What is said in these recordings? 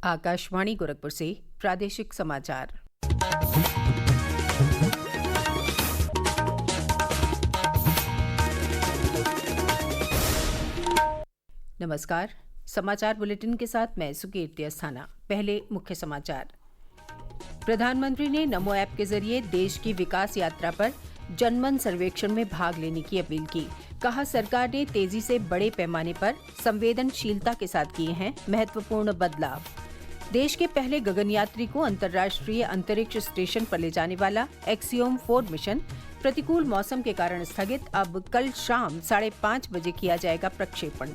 आकाशवाणी गोरखपुर से प्रादेशिक समाचार। नमस्कार। समाचार बुलेटिन के साथ मैं सुकीर्ति अस्थाना। पहले मुख्य समाचार। प्रधानमंत्री ने नमो ऐप के जरिए देश की विकास यात्रा पर जनमन सर्वेक्षण में भाग लेने की अपील की। कहा, सरकार ने तेजी से बड़े पैमाने पर संवेदनशीलता के साथ किए हैं महत्वपूर्ण बदलाव। देश के पहले गगनयात्री को अंतर्राष्ट्रीय अंतरिक्ष स्टेशन पर ले जाने वाला एक्सियोम 4 मिशन प्रतिकूल मौसम के कारण स्थगित। अब कल शाम 5:30 बजे किया जाएगा प्रक्षेपण।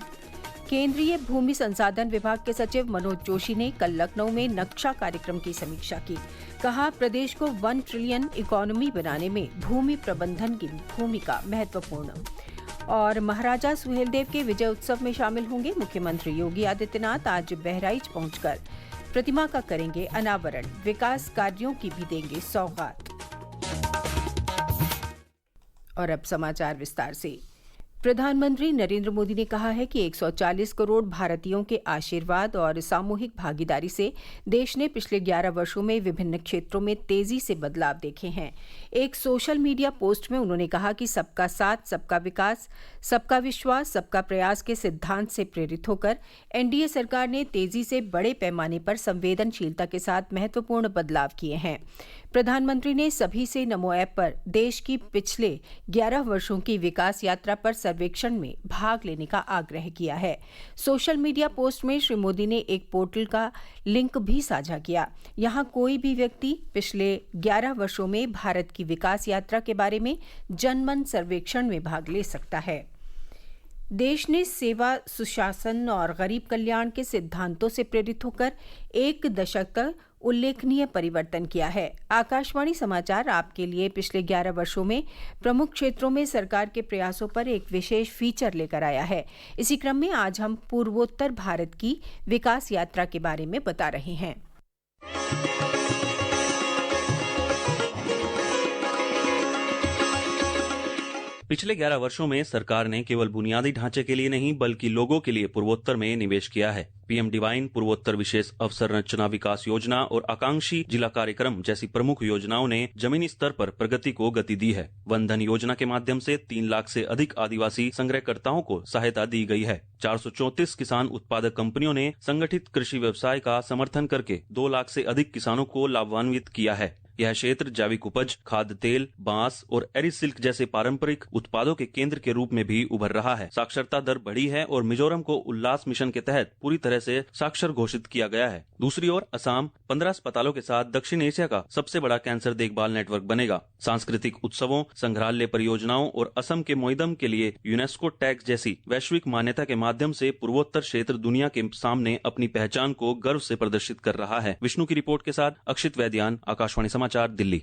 केंद्रीय भूमि संसाधन विभाग के सचिव मनोज जोशी ने कल लखनऊ में नक्शा कार्यक्रम की समीक्षा की। कहा, प्रदेश को 1 ट्रिलियन इकोनॉमी बनाने में भूमि प्रबंधन की भूमिका महत्वपूर्ण। और महाराजा सुहेलदेव के विजय उत्सव में शामिल होंगे मुख्यमंत्री योगी आदित्यनाथ। आज बहराइच पहुंचकर प्रतिमा का करेंगे अनावरण। विकास कार्यों की भी देंगे सौगात। और अब समाचार विस्तार से। प्रधानमंत्री नरेंद्र मोदी ने कहा है कि 140 करोड़ भारतीयों के आशीर्वाद और सामूहिक भागीदारी से देश ने पिछले 11 वर्षों में विभिन्न क्षेत्रों में तेजी से बदलाव देखे हैं। एक सोशल मीडिया पोस्ट में उन्होंने कहा कि सबका साथ, सबका विकास, सबका विश्वास, सबका प्रयास के सिद्धांत से प्रेरित होकर एनडीए सरकार ने तेजी से बड़े पैमाने पर संवेदनशीलता के साथ महत्वपूर्ण बदलाव किए हैं। प्रधानमंत्री ने सभी से नमो ऐप पर देश की पिछले 11 वर्षों की विकास यात्रा पर सर्वेक्षण में भाग लेने का आग्रह किया है। सोशल मीडिया पोस्ट में श्री मोदी ने एक पोर्टल का लिंक भी साझा किया। यहां कोई भी व्यक्ति पिछले 11 वर्षों में भारत की विकास यात्रा के बारे में जनमन सर्वेक्षण में भाग ले सकता है। देश ने सेवा, सुशासन और गरीब कल्याण के सिद्धांतों से प्रेरित होकर एक दशक तक उल्लेखनीय परिवर्तन किया है। आकाशवाणी समाचार आपके लिए पिछले 11 वर्षों में प्रमुख क्षेत्रों में सरकार के प्रयासों पर एक विशेष फीचर लेकर आया है। इसी क्रम में आज हम पूर्वोत्तर भारत की विकास यात्रा के बारे में बता रहे हैं। पिछले 11 वर्षों में सरकार ने केवल बुनियादी ढांचे के लिए नहीं बल्कि लोगों के लिए पूर्वोत्तर में निवेश किया है। पीएम डिवाइन, पूर्वोत्तर विशेष अवसंरचना विकास योजना और आकांक्षी जिला कार्यक्रम जैसी प्रमुख योजनाओं ने जमीनी स्तर पर प्रगति को गति दी है। वन धन योजना के माध्यम से 3 लाख से अधिक आदिवासी संग्रहकर्ताओं को सहायता दी गई है। 434 किसान उत्पादक कंपनियों ने संगठित कृषि व्यवसाय का समर्थन करके 2 लाख से अधिक किसानों को लाभान्वित किया है। यह क्षेत्र जैविक उपज, खाद्य तेल, बांस और एरी सिल्क जैसे पारंपरिक उत्पादों के केंद्र के रूप में भी उभर रहा है। साक्षरता दर बढ़ी है और मिजोरम को उल्लास मिशन के तहत पूरी तरह से साक्षर घोषित किया गया है। दूसरी ओर असम 15 अस्पतालों के साथ दक्षिण एशिया का सबसे बड़ा कैंसर देखभाल नेटवर्क बनेगा। सांस्कृतिक उत्सवों, संग्रहालय परियोजनाओं और असम के मोइदम के लिए यूनेस्को टैग जैसी वैश्विक मान्यता के माध्यम से पूर्वोत्तर क्षेत्र दुनिया के सामने अपनी पहचान को गर्व से प्रदर्शित कर रहा है। विष्णु की रिपोर्ट के साथ अक्षित वैद्यान, आकाशवाणी समाचार, दिल्ली।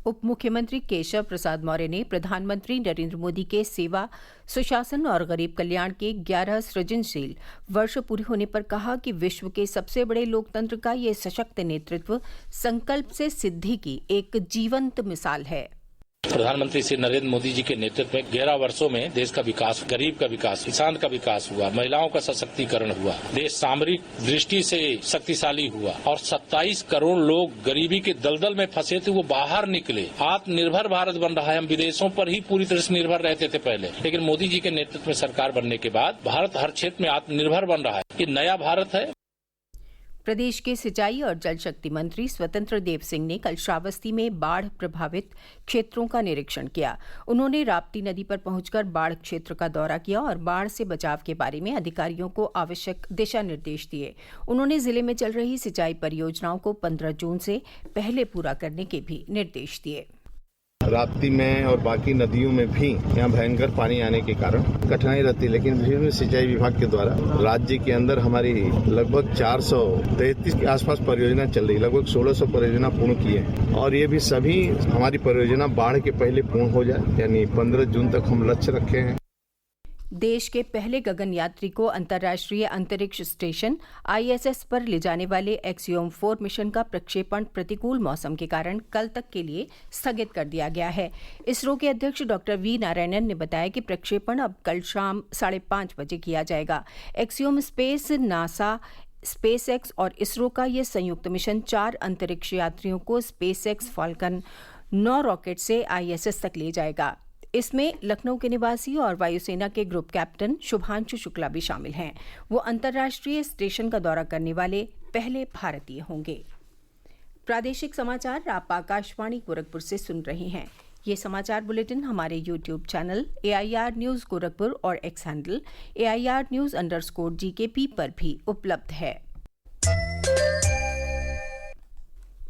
उप मुख्यमंत्री केशव प्रसाद मौर्य ने प्रधानमंत्री नरेंद्र मोदी के सेवा, सुशासन और गरीब कल्याण के 11 सृजनशील वर्ष पूरे होने पर कहा कि विश्व के सबसे बड़े लोकतंत्र का ये सशक्त नेतृत्व संकल्प से सिद्धि की एक जीवंत मिसाल है। प्रधानमंत्री श्री नरेंद्र मोदी जी के नेतृत्व में 11 वर्षों में देश का विकास, गरीब का विकास, किसान का विकास हुआ, महिलाओं का सशक्तिकरण हुआ, देश सामरिक दृष्टि से शक्तिशाली हुआ और 27 करोड़ लोग गरीबी के दलदल में फंसे थे, वो बाहर निकले। आत्मनिर्भर भारत बन रहा है। हम विदेशों पर ही पूरी तरह से निर्भर रहते थे पहले, लेकिन मोदी जी के नेतृत्व में सरकार बनने के बाद भारत हर क्षेत्र में आत्मनिर्भर बन रहा है। ये नया भारत है। प्रदेश के सिंचाई और जल शक्ति मंत्री स्वतंत्र देव सिंह ने कल श्रावस्ती में बाढ़ प्रभावित क्षेत्रों का निरीक्षण किया। उन्होंने राप्ती नदी पर पहुंचकर बाढ़ क्षेत्र का दौरा किया और बाढ़ से बचाव के बारे में अधिकारियों को आवश्यक दिशा निर्देश दिए। उन्होंने जिले में चल रही सिंचाई परियोजनाओं को 15 जून से पहले पूरा करने के भी निर्देश दिए। राप्ती में और बाकी नदियों में भी यहाँ भयंकर पानी आने के कारण कठिनाई रहती है, लेकिन विभिन्न सिंचाई विभाग के द्वारा राज्य के अंदर हमारी लगभग 433 के आसपास परियोजना चल रही, लगभग 1600 परियोजना पूर्ण की है और ये भी सभी हमारी परियोजना बाढ़ के पहले पूर्ण हो जाए, यानी 15 जून तक हम लक्ष्य रखे हैं। देश के पहले गगनयात्री को अंतर्राष्ट्रीय अंतरिक्ष स्टेशन आईएसएस पर ले जाने वाले एक्सियोम 4 मिशन का प्रक्षेपण प्रतिकूल मौसम के कारण कल तक के लिए स्थगित कर दिया गया है। इसरो के अध्यक्ष डॉक्टर वी नारायणन ने बताया कि प्रक्षेपण अब कल शाम 5:30 बजे किया जाएगा। एक्सियोम स्पेस नासा स्पेसएक्स और इसरो का ये संयुक्त मिशन 4 अंतरिक्ष यात्रियों को स्पेसएक्स फाल्कन 9 रॉकेट से ISS तक ले जाएगा। इसमें लखनऊ के निवासी और वायुसेना के ग्रुप कैप्टन शुभांशु शुक्ला भी शामिल हैं। वो अंतर्राष्ट्रीय स्टेशन का दौरा करने वाले पहले भारतीय होंगे। प्रादेशिक समाचार आप आकाशवाणी गोरखपुर से सुन रहे हैं। ये समाचार बुलेटिन हमारे YouTube channel AIR news Gorakhpur और X हैंडल AIR_GKP पर भी उपलब्ध है।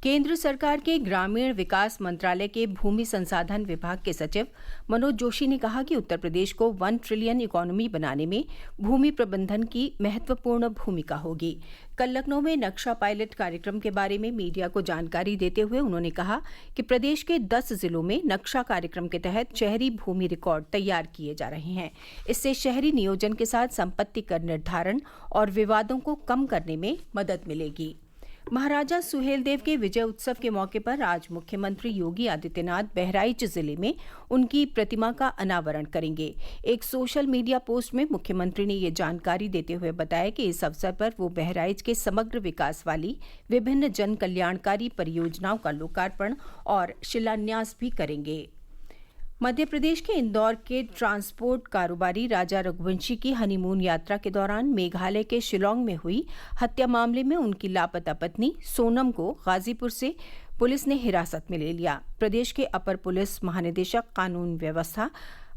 केंद्र सरकार के ग्रामीण विकास मंत्रालय के भूमि संसाधन विभाग के सचिव मनोज जोशी ने कहा कि उत्तर प्रदेश को 1 ट्रिलियन इकोनॉमी बनाने में भूमि प्रबंधन की महत्वपूर्ण भूमिका होगी। कल लखनऊ में नक्शा पायलट कार्यक्रम के बारे में मीडिया को जानकारी देते हुए उन्होंने कहा कि प्रदेश के 10 जिलों में नक्शा कार्यक्रम के तहत शहरी भूमि रिकॉर्ड तैयार किए जा रहे हैं। इससे शहरी नियोजन के साथ संपत्ति कर निर्धारण और विवादों को कम करने में मदद मिलेगी। महाराजा सुहेलदेव के विजय उत्सव के मौके पर आज मुख्यमंत्री योगी आदित्यनाथ बहराइच जिले में उनकी प्रतिमा का अनावरण करेंगे। एक सोशल मीडिया पोस्ट में मुख्यमंत्री ने ये जानकारी देते हुए बताया कि इस अवसर पर वो बहराइच के समग्र विकास वाली विभिन्न जन कल्याणकारी परियोजनाओं का लोकार्पण और शिलान्यास भी करेंगे। मध्य प्रदेश के इंदौर के ट्रांसपोर्ट कारोबारी राजा रघुवंशी की हनीमून यात्रा के दौरान मेघालय के शिलोंग में हुई हत्या मामले में उनकी लापता पत्नी सोनम को गाजीपुर से पुलिस ने हिरासत में ले लिया। प्रदेश के अपर पुलिस महानिदेशक कानून व्यवस्था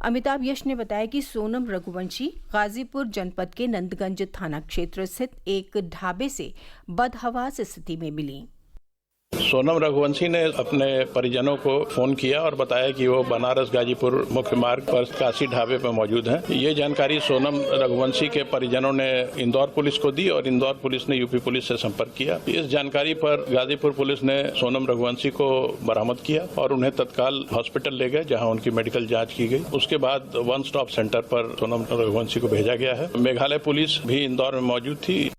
अमिताभ यश ने बताया कि सोनम रघुवंशी गाजीपुर जनपद के नंदगंज थाना क्षेत्र स्थित एक ढाबे से बदहवास स्थिति में मिली। सोनम रघुवंशी ने अपने परिजनों को फोन किया और बताया कि वो बनारस गाजीपुर मुख्य मार्ग पर काशी ढाबे पर मौजूद हैं। ये जानकारी सोनम रघुवंशी के परिजनों ने इंदौर पुलिस को दी और इंदौर पुलिस ने यूपी पुलिस से संपर्क किया। इस जानकारी पर गाजीपुर पुलिस ने सोनम रघुवंशी को बरामद किया और उन्हें तत्काल हॉस्पिटल ले गए, जहां उनकी मेडिकल जांच की गई। उसके बाद 1 स्टॉप सेंटर पर सोनम रघुवंशी को भेजा गया है। मेघालय पुलिस भी इंदौर में मौजूद थी।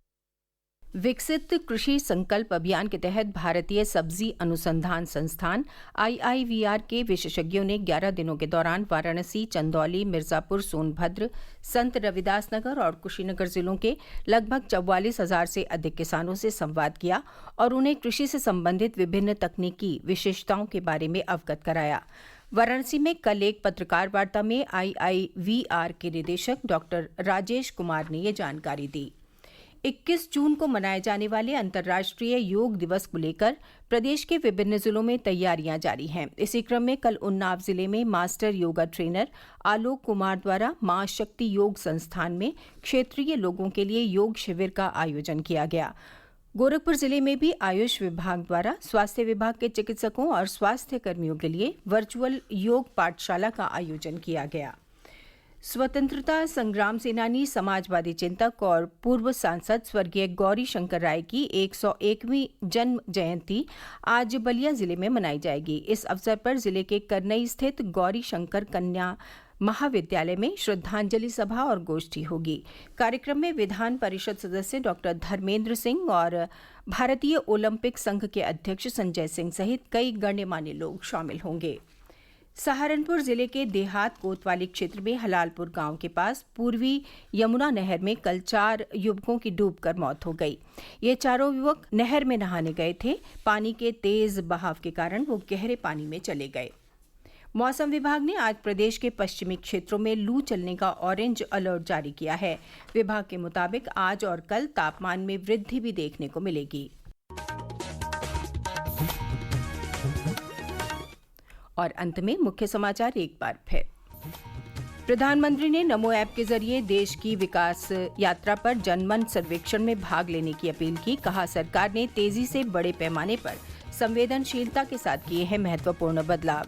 विकसित कृषि संकल्प अभियान के तहत भारतीय सब्जी अनुसंधान संस्थान IIVR के विशेषज्ञों ने 11 दिनों के दौरान वाराणसी, चंदौली, मिर्जापुर, सोनभद्र, संत रविदास नगर और कुशीनगर जिलों के लगभग 44,000 से अधिक किसानों से संवाद किया और उन्हें कृषि से संबंधित विभिन्न तकनीकी विशेषताओं के बारे में अवगत कराया। वाराणसी में कल एक पत्रकार वार्ता में IIVR के निदेशक डॉक्टर राजेश कुमार ने ये जानकारी दी। 21 जून को मनाए जाने वाले अंतर्राष्ट्रीय योग दिवस को लेकर प्रदेश के विभिन्न जिलों में तैयारियां जारी हैं। इसी क्रम में कल उन्नाव जिले में मास्टर योगा ट्रेनर आलोक कुमार द्वारा मां शक्ति योग संस्थान में क्षेत्रीय लोगों के लिए योग शिविर का आयोजन किया गया। गोरखपुर जिले में भी आयुष विभाग द्वारा स्वास्थ्य विभाग के चिकित्सकों और स्वास्थ्य कर्मियों के लिए वर्चुअल योग पाठशाला का आयोजन किया गया। स्वतंत्रता संग्राम सेनानी, समाजवादी चिंतक और पूर्व सांसद स्वर्गीय गौरी शंकर राय की 101वीं जन्म जयंती आज बलिया जिले में मनाई जाएगी। इस अवसर पर जिले के करनई स्थित गौरी शंकर कन्या महाविद्यालय में श्रद्धांजलि सभा और गोष्ठी होगी। कार्यक्रम में विधान परिषद सदस्य डॉक्टर धर्मेंद्र सिंह और भारतीय ओलंपिक संघ के अध्यक्ष संजय सिंह सहित कई गण्यमान्य लोग शामिल होंगे। सहारनपुर जिले के देहात कोतवाली क्षेत्र में हलालपुर गांव के पास पूर्वी यमुना नहर में कल 4 युवकों की डूबकर मौत हो गई। ये चारों युवक नहर में नहाने गए थे। पानी के तेज बहाव के कारण वो गहरे पानी में चले गए। मौसम विभाग ने आज प्रदेश के पश्चिमी क्षेत्रों में लू चलने का ऑरेंज अलर्ट जारी किया है। विभाग के मुताबिक आज और कल तापमान में वृद्धि भी देखने को मिलेगी। और अंत में मुख्य समाचार एक बार फिर। प्रधानमंत्री ने नमो ऐप के जरिए देश की विकास यात्रा पर जनमन सर्वेक्षण में भाग लेने की अपील की। कहा, सरकार ने तेजी से बड़े पैमाने पर संवेदनशीलता के साथ किए हैं महत्वपूर्ण बदलाव।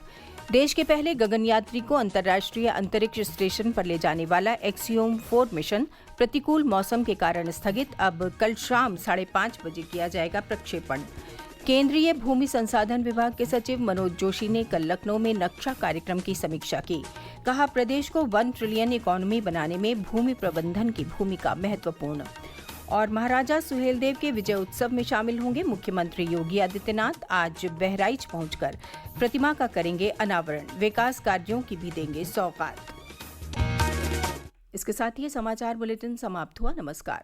देश के पहले गगनयात्री को अंतर्राष्ट्रीय अंतरिक्ष स्टेशन पर ले जाने वाला एक्सियोम 4 मिशन प्रतिकूल मौसम के कारण स्थगित। अब कल शाम 5:30 बजे किया जाएगा प्रक्षेपण। केंद्रीय भूमि संसाधन विभाग के सचिव मनोज जोशी ने कल लखनऊ में नक्शा कार्यक्रम की समीक्षा की। कहा, प्रदेश को 1 ट्रिलियन इकोनॉमी बनाने में भूमि प्रबंधन की भूमिका महत्वपूर्ण। और महाराजा सुहेलदेव के विजय उत्सव में शामिल होंगे मुख्यमंत्री योगी आदित्यनाथ। आज बहराइच पहुंचकर प्रतिमा का करेंगे अनावरण। विकास कार्यों की भी देंगे सौगात। इसके साथ ही समाचार बुलेटिन समाप्त हुआ। नमस्कार।